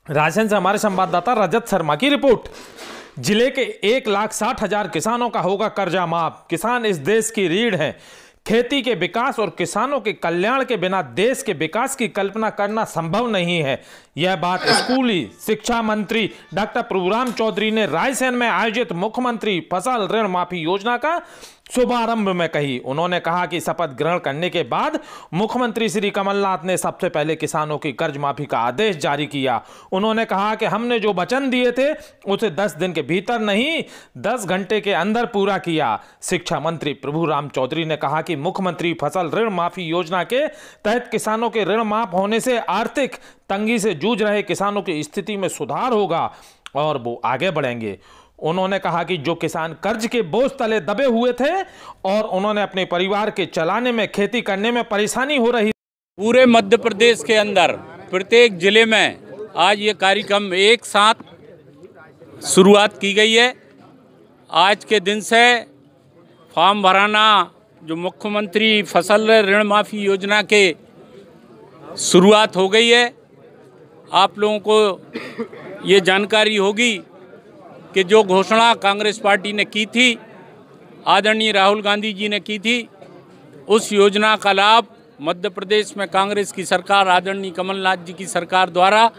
रायसेन से हमारे संवाददाता रजत शर्मा की रिपोर्ट। जिले के 1,60,000 किसानों का होगा कर्जा माफ। किसान इस देश की रीढ़ है। खेती के विकास और किसानों के कल्याण के बिना देश के विकास की कल्पना करना संभव नहीं है। यह बात स्कूली शिक्षा मंत्री डॉक्टर प्रभुराम चौधरी ने रायसेन में आयोजित मुख्यमंत्री फसल ऋण माफी योजना का शुभारंभ में कही। उन्होंने कहा कि शपथ ग्रहण करने के बाद मुख्यमंत्री श्री कमलनाथ ने सबसे पहले किसानों की कर्ज माफी का आदेश जारी किया। उन्होंने कहा कि हमने जो वचन दिए थे उसे 10 दिन के भीतर नहीं 10 घंटे के अंदर पूरा किया। शिक्षा मंत्री प्रभुराम चौधरी ने कहा कि मुख्यमंत्री फसल ऋण माफी योजना के तहत किसानों के ऋण माफ होने से आर्थिक तंगी से जूझ रहे किसानों की स्थिति में सुधार होगा और वो आगे बढ़ेंगे। उन्होंने कहा कि जो किसान कर्ज के बोझ तले दबे हुए थे और उन्होंने अपने परिवार के चलाने में खेती करने में परेशानी हो रही। पूरे मध्य प्रदेश के अंदर प्रत्येक जिले में आज ये कार्यक्रम एक साथ शुरुआत की गई है। आज के दिन से फॉर्म भराना जो मुख्यमंत्री फसल ऋण माफी योजना के शुरुआत हो गई है। आप लोगों को ये जानकारी होगी कि जो घोषणा कांग्रेस पार्टी ने की थी, आदरणीय राहुल गांधी जी ने की थी, उस योजना का लाभ मध्य प्रदेश में कांग्रेस की सरकार आदरणीय कमलनाथ जी की सरकार द्वारा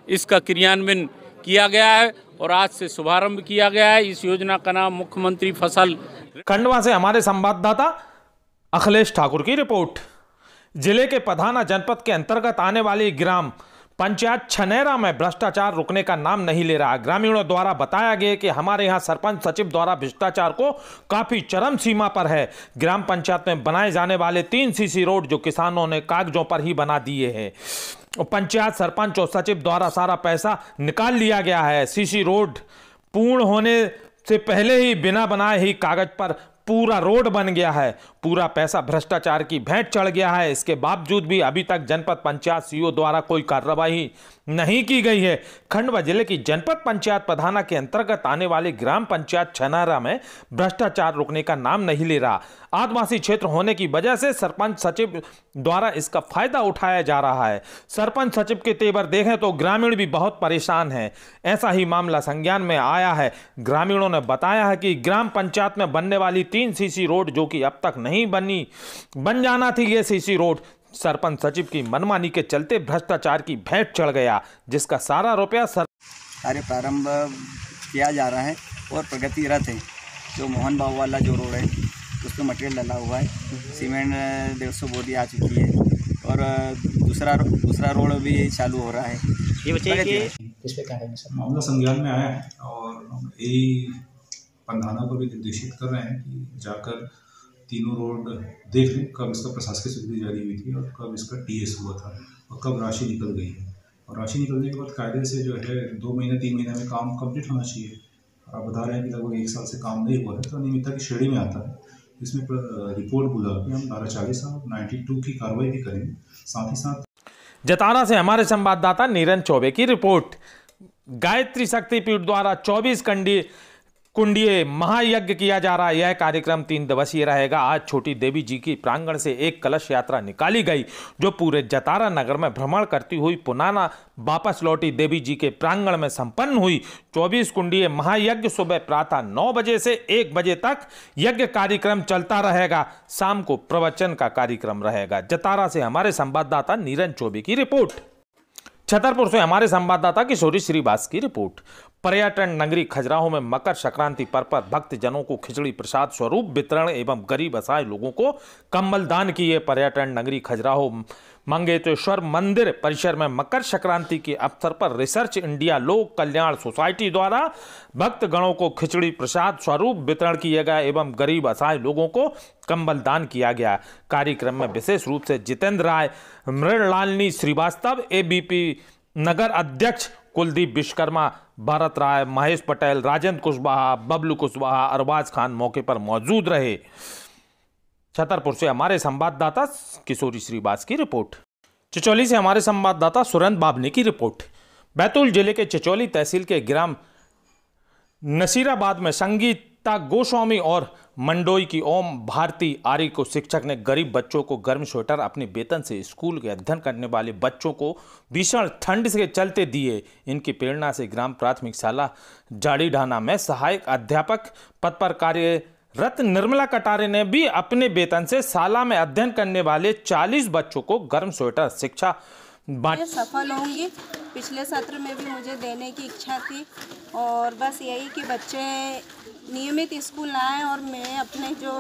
इसका क्रियान्वयन किया गया है और आज से शुभारंभ किया गया है। इस योजना का नाम मुख्यमंत्री फसल। खंडवा से हमारे संवाददाता अखिलेश ठाकुर की रिपोर्ट। जिले के पधाना जनपद के अंतर्गत आने वाली ग्राम पंचायत छनेरा में भ्रष्टाचार रुकने का नाम नहीं ले रहा। ग्रामीणों द्वारा बताया गया कि हमारे यहां सरपंच सचिव द्वारा भ्रष्टाचार को काफी चरम सीमा पर है। ग्राम पंचायत में बनाए जाने वाले 3 सीसी रोड जो किसानों ने कागजों पर ही बना दिए हैं। पंचायत सरपंच और सचिव द्वारा सारा पैसा निकाल लिया गया है। सीसी रोड पूर्ण होने से पहले ही बिना बनाए ही कागज पर पूरा रोड बन गया है। पूरा पैसा भ्रष्टाचार की भेंट चढ़ गया है। इसके बावजूद भी अभी तक जनपद पंचायत सीईओ द्वारा कोई कार्रवाई नहीं की गई है। खंडवा जिले की जनपद पंचायत पधाना के अंतर्गत आने वाली ग्राम पंचायत छनेरा में भ्रष्टाचार रुकने का नाम नहीं ले रहा। आदिवासी क्षेत्र होने की वजह से सरपंच सचिव द्वारा इसका फायदा उठाया जा रहा है। सरपंच सचिव के तेवर देखें तो ग्रामीण भी बहुत परेशान हैं। ऐसा ही मामला संज्ञान में आया है। ग्रामीणों ने बताया है कि ग्राम पंचायत में बनने वाली 3 सीसी रोड जो कि अब तक नहीं बन जाना थी, ये सीसी रोड सरपंच सचिव की मनमानी के चलते भ्रष्टाचार की भेंट चढ़ गया, जिसका सारा रुपया कार्य प्रारंभ किया जा रहा है और प्रगति रथ है। जो मोहन बाबू वाला जो रोड है उस पर मटेरियल डला हुआ है। सीमेंट 150 बोरी आ चुकी है और दूसरा रोड भी चालू हो रहा है। ये बताइए इस पे क्या कहेंगे सर? मामला संज्ञान में आया है और हम यही पंधाना को भी निर्देशित कर रहे हैं कि जाकर तीनों रोड देख लें कब इसका प्रशासकीय स्वीकृति जारी हुई थी और कब इसका टीएस हुआ था और कब राशि निकल गई है। और राशि निकलने के बाद कायदे से जो है 2 महीने 3 महीने में काम कंप्लीट होना चाहिए। आप बता रहे हैं कि लगभग 1 साल से काम नहीं हुआ है, तो अनियमितता की श्रेणी में आता है। इसमें रिपोर्ट बुला के हम धारा 40 और 92 की कार्रवाई भी करेंगे। साथ ही साथ जतारा से हमारे संवाददाता नीरन चौबे की रिपोर्ट। गायत्री शक्तिपीठ द्वारा 24 कुंडीय महायज्ञ किया जा रहा है। यह कार्यक्रम 3 दिवसीय रहेगा। आज छोटी देवी जी की प्रांगण से एक कलश यात्रा निकाली गई जो पूरे जतारा नगर में भ्रमण करती हुई पुनाना वापस लौटी देवी जी के प्रांगण में संपन्न हुई। 24 कुंडीय महायज्ञ सुबह प्रातः 9 बजे से 1 बजे तक यज्ञ कार्यक्रम चलता रहेगा। शाम को प्रवचन का कार्यक्रम रहेगा। जतारा से हमारे संवाददाता नीरन चौबे की रिपोर्ट। छतरपुर से हमारे संवाददाता किशोरी श्रीवास की रिपोर्ट। पर्यटन नगरी खजुराहो में मकर संक्रांति पर्व पर भक्तजनों को खिचड़ी प्रसाद स्वरूप वितरण एवं गरीब असहाय लोगों को कंबल दान किए। पर्यटन नगरी खजुराहो मंगेतेश्वर मंदिर परिसर में मकर संक्रांति के अवसर पर रिसर्च इंडिया लोक कल्याण सोसाइटी द्वारा भक्तगणों को खिचड़ी प्रसाद स्वरूप वितरण किया गया एवं गरीब असहाय लोगों को कंबल दान किया गया। कार्यक्रम में विशेष रूप से जितेंद्र राय, मृणलालिनी श्रीवास्तव, एबीपी नगर अध्यक्ष कुलदीप विश्वकर्मा, भारत राय, महेश पटेल, राजेंद्र कुशवाहा, बबलू कुशवाहा, अरबाज खान मौके पर मौजूद रहे। छतरपुर से हमारे संवाददाता किशोरी श्रीवास की रिपोर्ट। चिचौली से हमारे संवाददाता सुरेंद्र बाबनी की रिपोर्ट। बैतूल जिले के चिचौली तहसील के ग्राम नसीराबाद में संगीता गोस्वामी और मंडोई की ओम भारती आर्य को शिक्षक ने गरीब बच्चों को गर्म स्वेटर अपने वेतन से स्कूल के अध्ययन करने वाले बच्चों को भीषण ठंड के चलते दिए। इनकी प्रेरणा से ग्राम प्राथमिक शाला जाड़ीढाना में सहायक अध्यापक पद पर कार्यरत निर्मला कटारे ने भी अपने वेतन से शाला में अध्ययन करने वाले 40 बच्चों को गर्म स्वेटर शिक्षा मैं सफल होंगी। पिछले सत्र में भी मुझे देने की इच्छा थी और बस यही कि बच्चे नियमित स्कूल आएँ और मैं अपने जो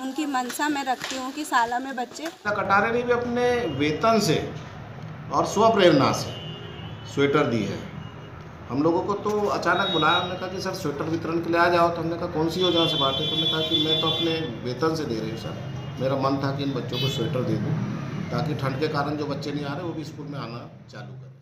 उनकी मंशा में रखती हूँ कि शाला में बच्चे। कटारे ने भी अपने वेतन से और स्वप्रेरणा से स्वेटर दी है। हम लोगों को तो अचानक बुलाया, हमने कहा कि सर स्वेटर वितरण के लिए आ जाओ। तो हमने कहा कौन सी योजना से बांटे? तो हमने कहा कि मैं तो अपने वेतन से दे रही हूँ सर। मेरा मन था कि इन बच्चों को स्वेटर दे दूँ ताकि ठंड के कारण जो बच्चे नहीं आ रहे वो भी स्कूल में आना चालू करें।